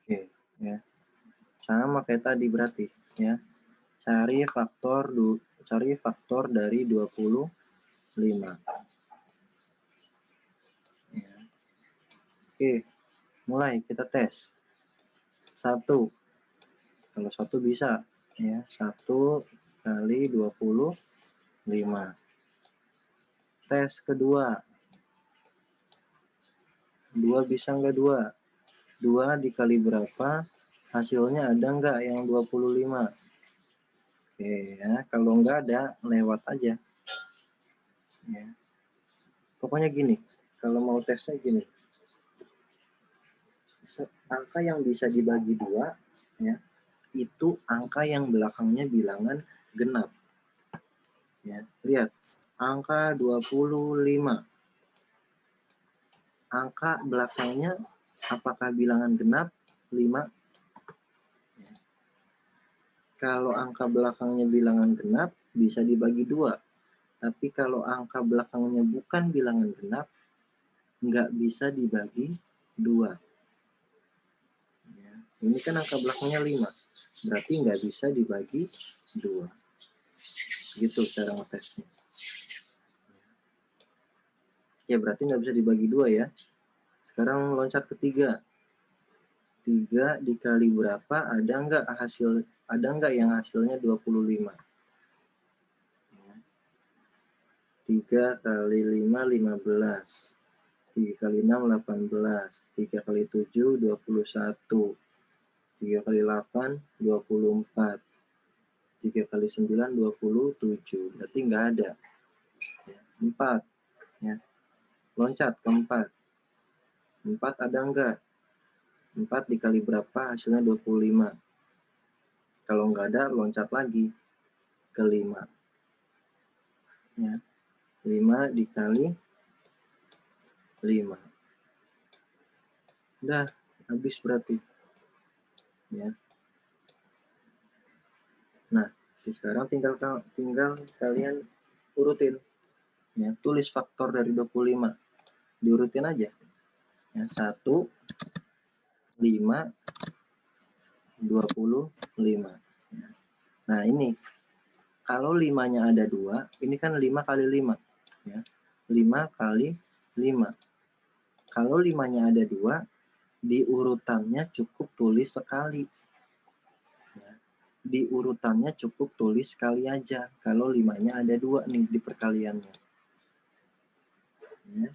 Oke, ya. Sama kayak tadi berarti, ya. Cari faktor dari 25. Ya. Oke, mulai kita tes. 1. Kalau 1 bisa ya, 1 kali 25. Tes kedua. 2 bisa enggak 2? 2 dikali berapa? Hasilnya ada enggak yang 25? Oke ya, kalau enggak ada lewat aja. Ya. Pokoknya gini, kalau mau tesnya gini. Angka yang bisa dibagi 2 ya, itu angka yang belakangnya bilangan genap. Ya, lihat. Angka 25. Angka belakangnya apakah bilangan genap? 5. Ya. Kalau angka belakangnya bilangan genap, bisa dibagi 2. Tapi kalau angka belakangnya bukan bilangan genap, nggak bisa dibagi 2. Ya. Ini kan angka belakangnya 5. Berarti nggak bisa dibagi 2. Gitu cara ngetesnya. Ya berarti nggak bisa dibagi 2 ya. Sekarang loncat ke 3. 3 dikali berapa? Ada nggak yang hasilnya 25? 3 kali 5, 15. 3 kali 6, 18. 3 kali 7, 21. 3 kali 8, 24. 3 kali 9, 27. Berarti nggak ada. 4. Ya. Loncat ke 4. 4 ada nggak? 4 dikali berapa? Hasilnya 25. Kalau nggak ada, loncat lagi ke 5. Ya. 5 dikali 5. Udah, habis berarti. Ya. Nah, sekarang tinggal kalian urutin. Ya, tulis faktor dari 25. Diurutin aja. Ya, 1, 5, 25. Ya. Nah, ini kalau 5-nya ada 2, ini kan 5 kali 5. Ya. 5 kali 5. Kalau 5-nya ada 2, di urutannya cukup tulis sekali. Ya. Di urutannya cukup tulis sekali aja. Kalau 5-nya ada 2 nih di perkaliannya. Ya.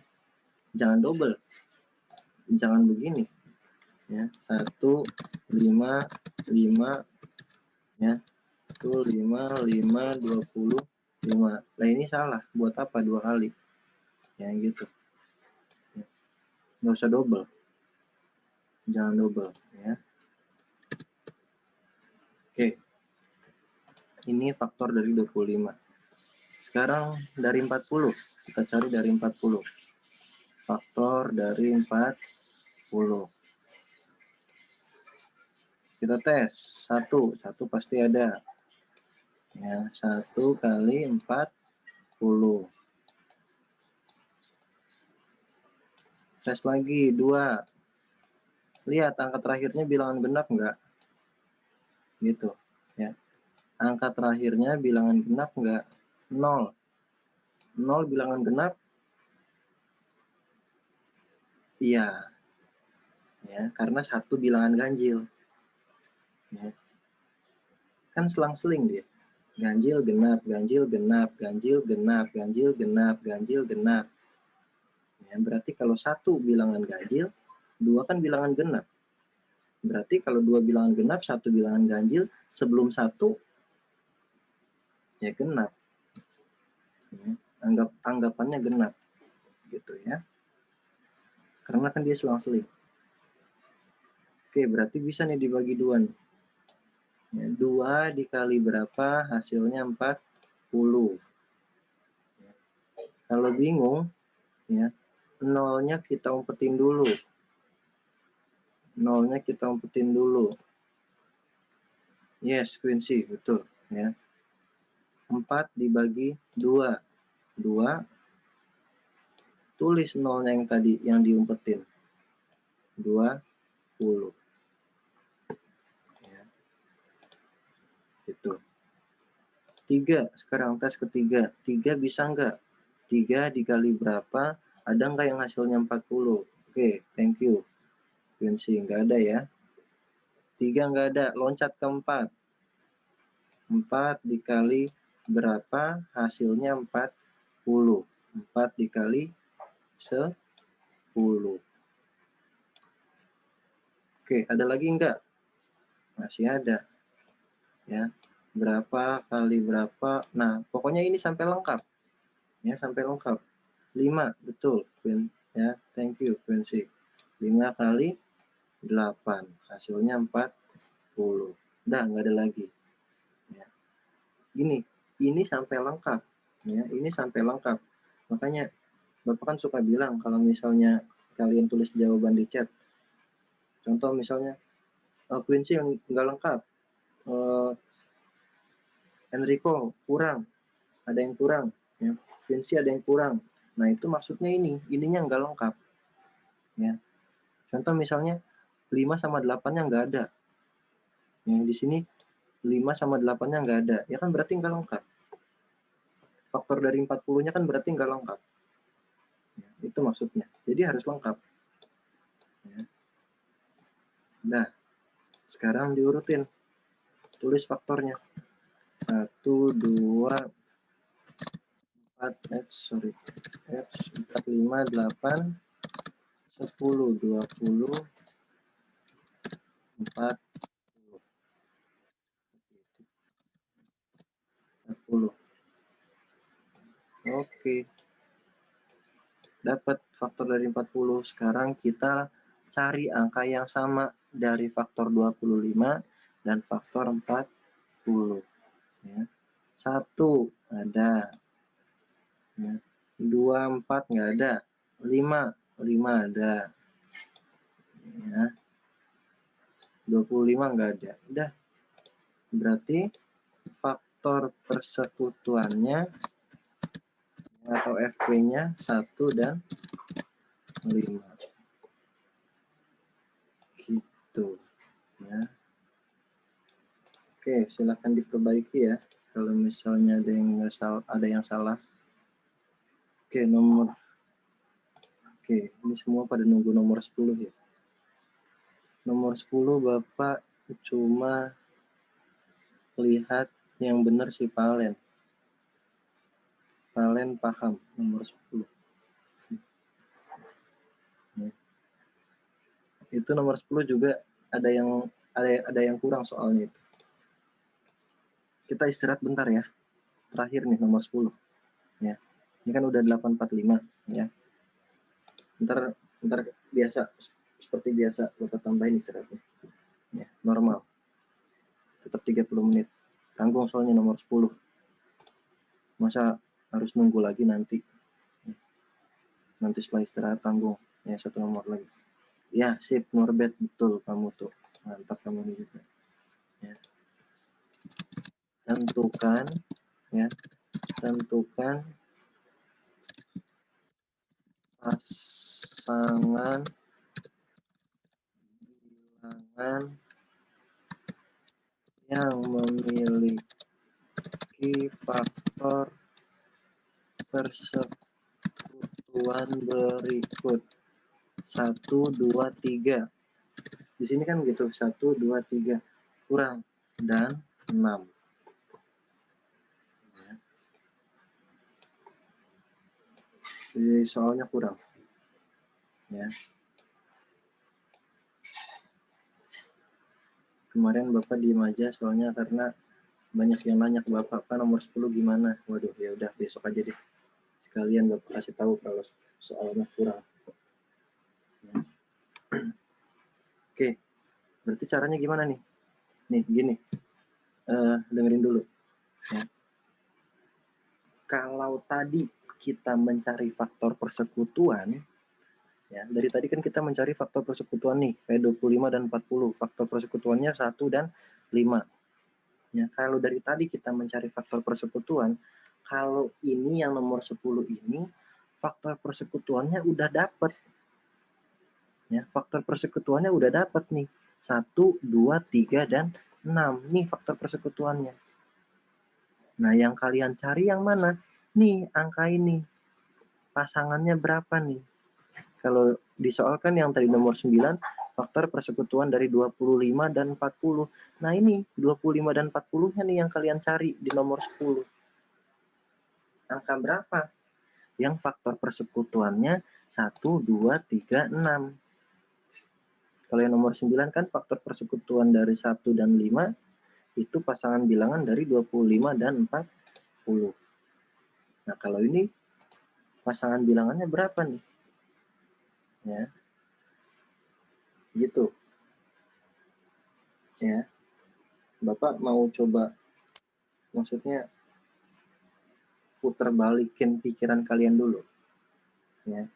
Jangan double. Jangan begini. Ya. 1, 5, 5. Ya. 1, 5, 5, 25. Nah ini salah. Buat apa 2 kali? Ya gitu. Ya. Nggak usah double. Jangan double. Ya. Oke. Ini faktor dari 25. Sekarang dari 40. Kita cari dari 40. Faktor dari 40. Kita tes. 1 pasti ada. Ya, 1 kali 40. Tes lagi 2. Lihat angka terakhirnya bilangan genap enggak? Gitu, ya. Angka terakhirnya bilangan genap enggak? 0. 0 bilangan genap? Iya. Ya, karena 1 bilangan ganjil. Ya. Kan selang-seling dia. Ganjil genap, ganjil genap, ganjil genap, ganjil genap, ganjil genap. Ya, berarti kalau 1 bilangan ganjil, 2 kan bilangan genap. Berarti kalau 2 bilangan genap, 1 bilangan ganjil, sebelum 1 ya genap. Ya, anggapannya genap. Gitu ya. Karena kan dia selang-seling. Oke, berarti bisa nih dibagi 2 nih. Ya, 2 dikali berapa? Hasilnya 40. Ya. Kalau bingung, ya, 0-nya kita umpetin dulu. 0-nya kita umpetin dulu. Yes, Quincy, betul. Ya. 4 dibagi 2. 2. Tulis 0-nya yang tadi, yang diumpetin. 20. Ya. Gitu. 3, sekarang tes ketiga. 3 bisa nggak? 3 dikali berapa? Ada nggak yang hasilnya 40? Oke, thank you. Quincy, nggak ada ya. 3 nggak ada, loncat ke 4. 4 dikali berapa? Hasilnya 40. 4 dikali 10. Oke, ada lagi enggak? Masih ada. Ya. Berapa kali berapa? Nah, pokoknya ini sampai lengkap. Ya, sampai lengkap. 5, betul. Ya, thank you, Quincy. 5 kali 8. Hasilnya 40. Udah, nggak ada lagi. Ya. Ini sampai lengkap. Ya, ini sampai lengkap. Makanya Bapak kan suka bilang kalau misalnya kalian tulis jawaban di chat. Contoh misalnya, Quincy yang nggak lengkap. Enrico kurang, ada yang kurang. Ya. Quincy ada yang kurang. Nah, itu maksudnya ininya nggak lengkap. Ya. Contoh misalnya 5 sama 8-nya nggak ada. Yang di sini 5 sama 8-nya nggak ada. Ya kan berarti nggak lengkap. Faktor dari 40-nya kan berarti nggak lengkap. Ya, itu maksudnya. Jadi harus lengkap. Ya. Nah, sekarang diurutin. Tulis faktornya. 1, 2, 4, X, 4, 5, 8, 10, 20, 40. Oke. Dapat faktor dari 40. Sekarang kita cari angka yang sama dari faktor 25 dan faktor 40. Ya. 1 ada. Ya. 2, 4 nggak ada. 5 ada. Ya. 25 nggak ada. Udah. Berarti faktor persekutuannya atau FP-nya 1 dan 5. Gitu. Ya. Oke, silakan diperbaiki ya. Kalau misalnya ada yang salah. Oke, ini semua pada nunggu nomor 10 ya. Nomor 10 Bapak cuma lihat yang benar si Valen. Valen paham nomor 10. Ya. Itu nomor 10 juga ada yang kurang soalnya itu. Kita istirahat bentar ya. Terakhir nih nomor 10. Ya. Ini kan udah 845 ya. Ntar biasa seperti biasa Bapak tambahin istirahatnya. Ya, normal. Tetap 30 menit. Tanggung soalnya nomor 10. Masa harus nunggu lagi nanti. Nanti setelah istirahat tanggung. Ya, 1 nomor lagi. Ya, sip, Norbert, betul kamu tuh. Mantap kamu ini juga. Ya. Tentukan pasangan bilangan yang memiliki faktor persekutuan berikut. 1, 2, 3. Di sini kan gitu, 1, 2, 3. Kurang dan 6. Jadi soalnya kurang. Ya. Kemarin Bapak diem aja soalnya karena banyak yang nanya ke Bapak, Pak nomor 10 gimana? Waduh, ya udah besok aja deh. Sekalian Bapak kasih tahu kalau soalnya kurang. Ya. Oke, berarti caranya gimana nih? Nih, gini. Dengerin dulu. Ya. Kalau tadi kita mencari faktor persekutuan, ya, dari tadi kan kita mencari faktor persekutuan nih, kayak 25 dan 40. Faktor persekutuannya 1 dan 5. Ya, kalau dari tadi kita mencari faktor persekutuan, kalau ini yang nomor 10 ini, faktor persekutuannya udah dapat. Ya, faktor persekutuannya udah dapat nih. 1, 2, 3, dan 6. Nih faktor persekutuannya. Nah, yang kalian cari yang mana? Nih, angka ini. Pasangannya berapa nih? Kalau disoalkan yang tadi nomor 9, faktor persekutuan dari 25 dan 40. Nah ini 25 dan 40-nya nih yang kalian cari di nomor 10. Angka berapa? Yang faktor persekutuannya 1, 2, 3, 6. Kalau yang nomor 9 kan faktor persekutuan dari 1 dan 5 itu pasangan bilangan dari 25 dan 40. Nah, kalau ini pasangan bilangannya berapa nih? Ya. Gitu. Ya. Bapak mau coba maksudnya putar balikin pikiran kalian dulu. Ya.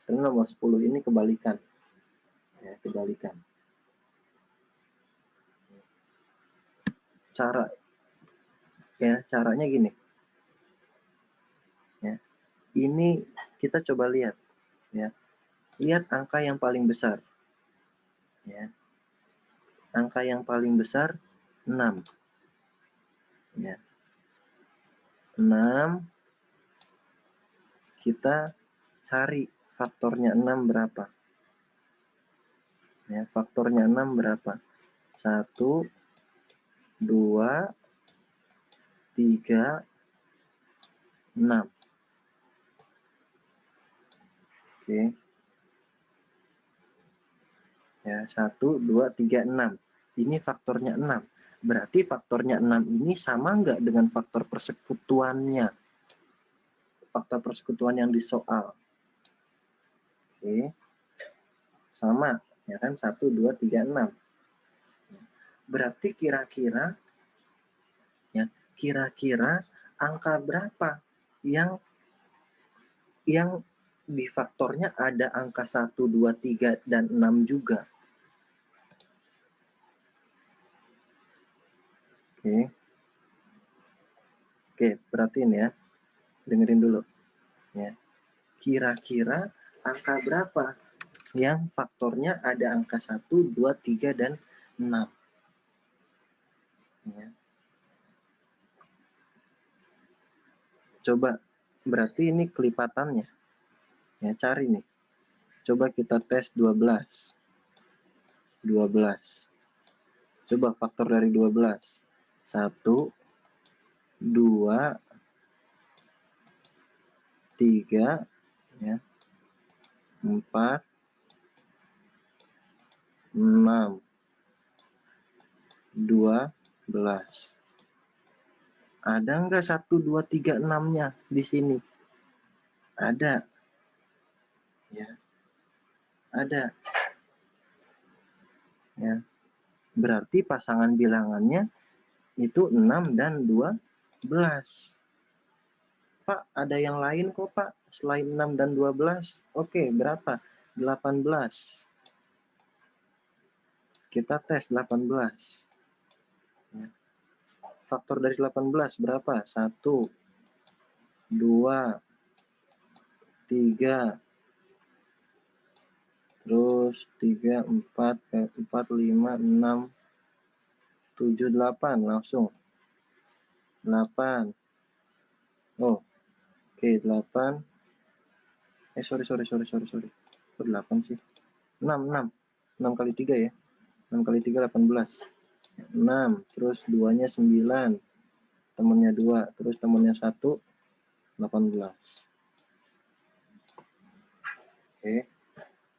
Karena nomor 10 ini kebalikan. Ya, kebalikan. Caranya gini. Ya. Ini kita coba lihat, ya. Lihat angka yang paling besar. Ya. Angka yang paling besar 6. Ya. 6 kita cari faktornya 6 berapa? Ya, faktornya 6 berapa? 1, 2, 3, 6. Oke. Ya, 1, 2, 3, 6. Ini faktornya 6. Berarti faktornya 6 ini sama nggak dengan faktor persekutuannya? Faktor persekutuan yang di soal. Oke. Sama, ya kan? 1, 2, 3, 6. Berarti kira-kira angka berapa yang di faktornya ada angka 1, 2, 3, dan 6 juga. Oke, perhatiin ya. Dengerin dulu. Ya. Kira-kira angka berapa yang faktornya ada angka 1, 2, 3, dan 6. Ya. Coba, berarti ini kelipatannya. Ya, cari nih. Coba kita tes 12. 12. Coba faktor dari 12. 1, 2, 3, ya, 4, 6, 12. Ada nggak 1, 2, 3, 6-nya di sini? Ada. Ya. Ada. Ya. Berarti pasangan bilangannya itu 6 dan 12. Pak, ada yang lain kok, Pak, selain 6 dan 12. Oke, berapa? 18. Kita tes 18. Ya. Faktor dari 18 berapa? 1, 2, 3, terus 3, 4, 5, 6, 7, 8. Langsung. 8. Oh, oke, 8. Sorry. Kok 8 sih? 6 kali 3 ya. 6 kali 3, 18. 6, terus 2-nya 9. Temennya 2, terus temennya 1, 18. Oke.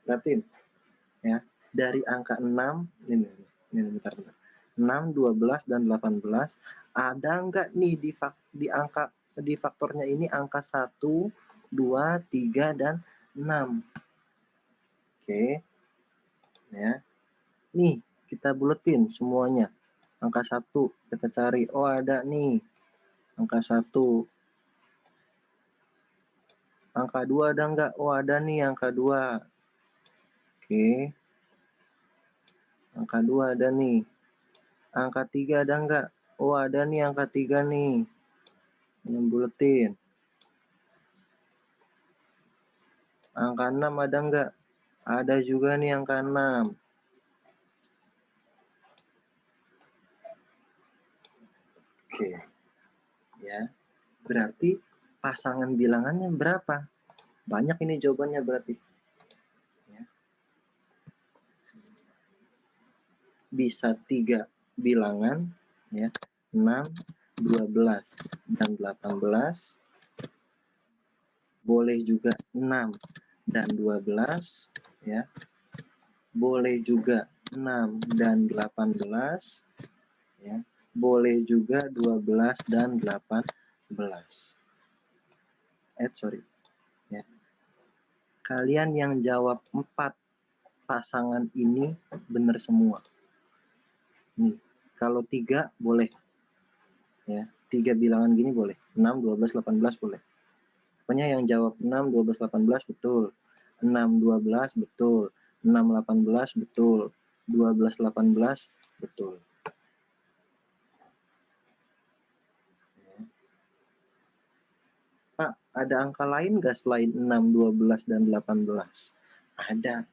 Lihatin. Ya. Dari angka 6, ini bentar. 6, 12, dan 18. Ada nggak nih di faktornya ini angka 1, 2, 3, dan 6. Oke. Ya. Nih, kita buletin semuanya. Angka 1 kita cari. Oh, ada nih. Angka 1. Angka 2 ada nggak? Oh, ada nih angka 2. Oke. Angka 2 ada nih. Angka 3 ada nggak? Oh, ada nih angka 3 nih. Ini buletin. Angka 6 ada nggak? Ada juga nih angka 6. Oke. Ya. Berarti pasangan bilangannya berapa? Banyak ini jawabannya berarti. Ya. bisa 3 bilangan, ya, 6, 12, dan 18. Boleh juga 6 dan 12, ya. Boleh juga 6 dan 18, ya. Boleh juga 12 dan 18. Sorry. Ya. Kalian yang jawab 4 pasangan ini benar semua. Nih, kalau 3 boleh. Ya, 3 bilangan gini boleh. 6, 12, 18 boleh. Pokoknya yang jawab 6, 12, 18 betul. 6, 12 betul. 6, 18 betul. 12, 18 betul. Pak, ada angka lain nggak selain 6, 12, dan 18? Ada.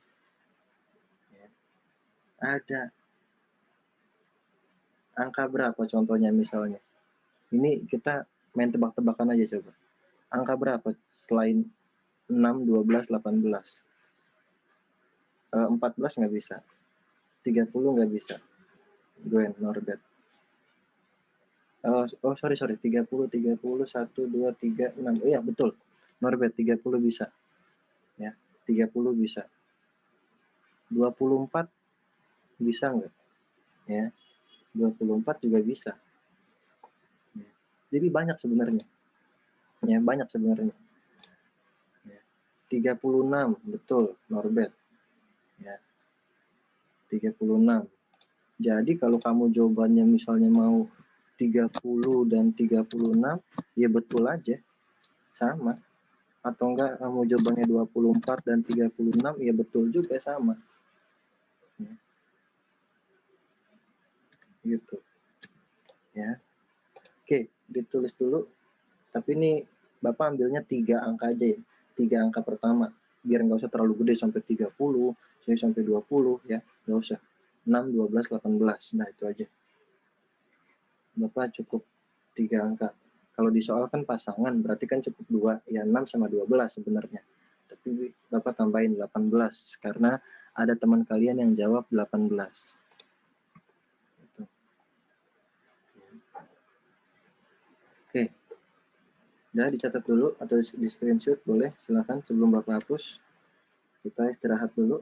Ada. Angka berapa contohnya misalnya? Ini kita main tebak-tebakan aja coba. Angka berapa selain 6, 12, 18? 14 nggak bisa. 30 nggak bisa. Gwen, Norbert. Sorry. 30, 1, 2, 3, 6. Oh iya, betul. Norbert, 30 bisa. Ya, 30 bisa. 24 bisa nggak? Ya, 24 juga bisa. Ya. Jadi banyak sebenarnya. Ya, banyak sebenarnya. Ya. 36, betul, Norbert. Ya. 36. Jadi kalau kamu jawabannya misalnya mau 30 dan 36, ya betul aja. Sama. Atau enggak kamu jawabannya 24 dan 36, ya betul juga sama. Ya. Gitu. Ya. Oke, ditulis dulu. Tapi ini Bapak ambilnya 3 angka aja ya. 3 angka pertama. Biar nggak usah terlalu gede sampai 30, sampai 20 ya. Nggak usah. 6, 12, 18. Nah, itu aja. Bapak cukup 3 angka. Kalau di soal kan pasangan, berarti kan cukup 2. Ya 6 sama 12 sebenarnya. Tapi Bapak tambahin 18. Karena ada teman kalian yang jawab 18. Gitu. Oke. Udah dicatat dulu atau di screenshot boleh. Silahkan sebelum Bapak hapus. Kita istirahat dulu.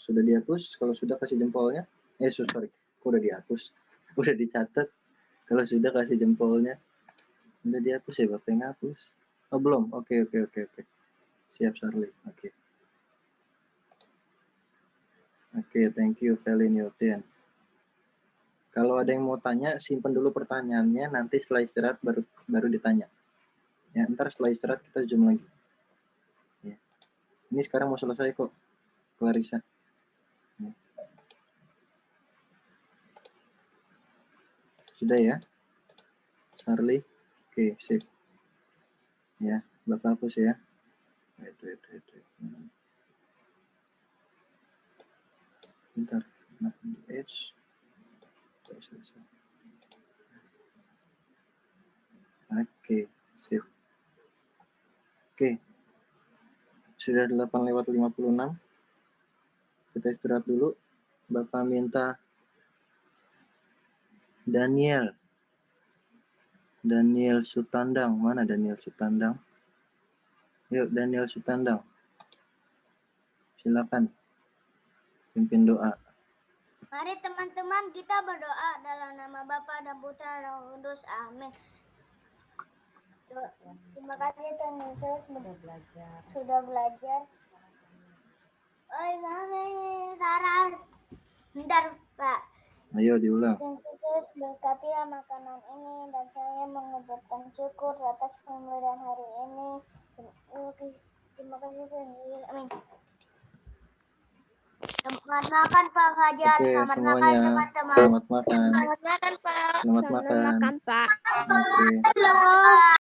Sudah dihapus? Kalau sudah kasih jempolnya. Sorry. Kok udah dihapus? Udah dicatat. Kalau sudah kasih jempolnya. Udah dihapus ya Bapak yang hapus. Oh belum? Oke. Siap Charlie. Oke, thank you Felin Yotin. Kalau ada yang mau tanya, simpan dulu pertanyaannya. Nanti setelah istirahat baru ditanya. Ya, ntar setelah istirahat kita zoom lagi. Ya. Ini sekarang mau selesai kok, Clarissa. Ya. Sudah ya, Charlie. Oke, sip. Ya, Bapak hapus ya. Wait. Bentar. Nah, edge. Oke, sip. Oke. Sudah 8:56. Kita istirahat dulu. Bapak minta Daniel Sutandang. Mana Daniel Sutandang? Yuk, Daniel Sutandang. Silakan. Pimpin doa. Mari teman-teman kita berdoa dalam nama Bapa dan Putra dan Roh Kudus. Amin. Terima kasih Tuhan Yesus sudah belajar. Sarah. Bentar, Pak. Ayo diulang. Tuhan Yesus berkatilah makanan ini dan saya mengucapkan syukur atas pemberian hari ini. Terima kasih Tuhan Yesus. Amin. Selamat makan Pak Fajar. Oke, Selamat semuanya. makan teman-teman. Selamat makan. Selamat makan Pak. Selamat makan. Pak. Oke. Halo.